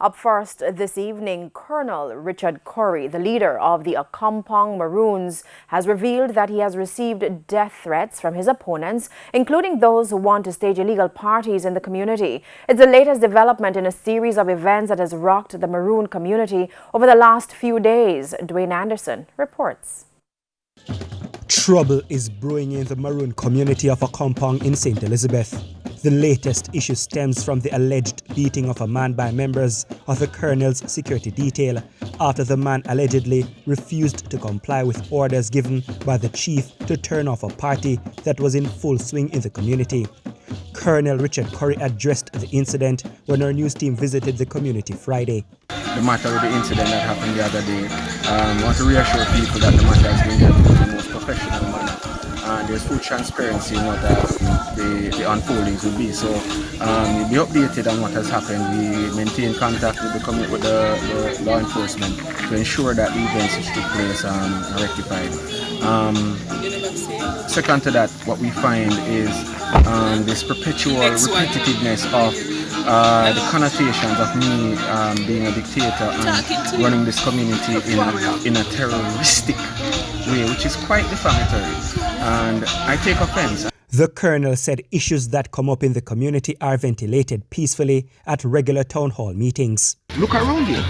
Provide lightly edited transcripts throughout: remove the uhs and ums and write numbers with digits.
Up first this evening, Colonel Richard Curry, the leader of the Accompong Maroons, has revealed that he has received death threats from his opponents, including those who want to stage illegal parties in the community. It's the latest development in a series of events that has rocked the Maroon community over the last few days. Dwayne Anderson reports. Trouble is brewing in the Maroon community of Accompong in St. Elizabeth. The latest issue stems from the alleged beating of a man by members of the Colonel's security detail after the man allegedly refused to comply with orders given by the chief to turn off a party that was in full swing in the community. Colonel Richard Curry addressed the incident when our news team visited the community Friday. The matter with the incident that happened the other day, I want to reassure people that the matter has been handled in the most professional manner. And there's full transparency in what the unfoldings will be. So you'll be updated on what has happened. We maintain contact with the law enforcement to ensure that the events which took place are rectified. Second to that, what we find is this perpetual repetitiveness of the connotations of me being a dictator and running this community in a terroristic way, which is quite defamatory, and I take offense. The Colonel said issues that come up in the community are ventilated peacefully at regular town hall meetings. Look around you.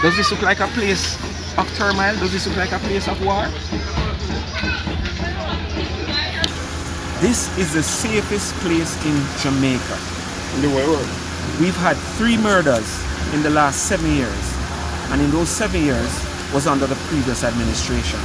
Does this look like a place of turmoil? Does this look like a place of war? This is the safest place in Jamaica. In the world. We've had 3 murders in the last 7 years, and in those 7 years was under the previous administration.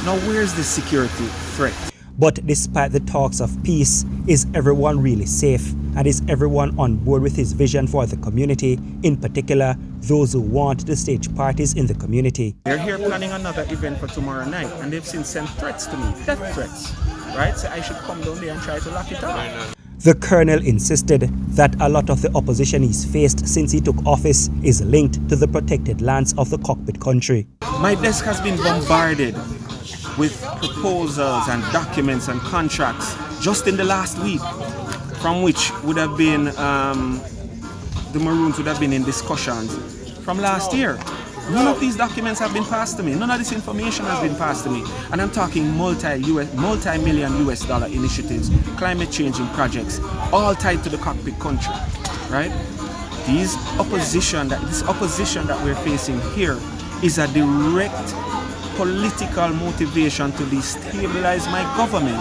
Now where's the security threat? But despite the talks of peace, is everyone really safe? And is everyone on board with his vision for the community, in particular those who want to stage parties in the community? They're here planning another event for tomorrow night, and they've since sent threats to me, death threats, right? So I should come down there and try to lock it off. The Colonel insisted that a lot of the opposition he's faced since he took office is linked to the protected lands of the cockpit country. My desk has been bombarded with proposals and documents and contracts just in the last week, from which would have been the Maroons would have been in discussions from last year. None of these documents have been passed to me. None of this information has been passed to me. And I'm talking multi-million US dollar initiatives, climate changing projects, all tied to the cockpit country, right? This opposition that we're facing here is a direct political motivation to destabilize my government.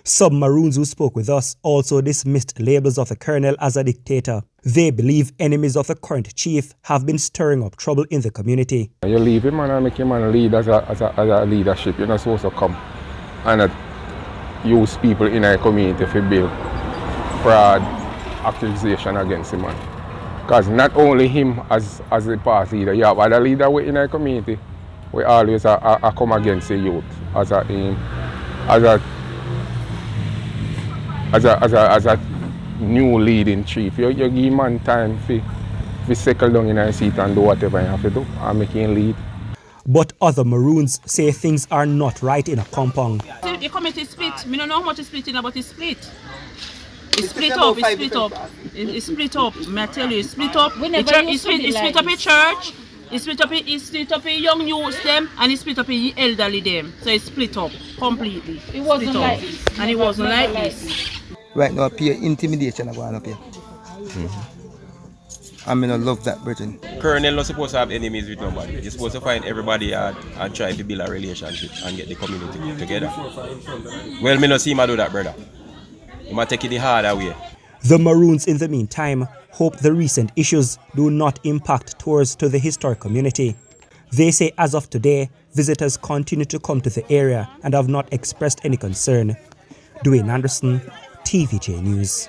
Some Maroons who spoke with us also dismissed labels of the Colonel as a dictator. They believe enemies of the current chief have been stirring up trouble in the community. You leave him and make him lead as a leadership. You're not supposed to come and use people in a community to build fraud accusation against him. Because not only him as the party leader, you have other leader in a community. We always come against the youth as a new leading chief. You give man time to settle down in a seat and do whatever you have to do and make him lead. But other Maroons say things are not right in Accompong. The committee split. I don't know how much is split, but it's split. It's split up, it's split up. It's split up, I tell you, it's split up. It's split up a church. It's split up a young youth them, and it's split up a elderly them. So it's split up completely. It wasn't like this. And it wasn't like this. Right now, peer intimidation is going up here. I mean, I love that, Britain. Colonel not supposed to have enemies with nobody. You're supposed to find everybody and try to build a relationship and get the community together. Well, me not see him do that, brother. He might take it the harder way. The Maroons, in the meantime, hope the recent issues do not impact tours to the historic community. They say as of today, visitors continue to come to the area and have not expressed any concern. Dwayne Anderson, TVJ News.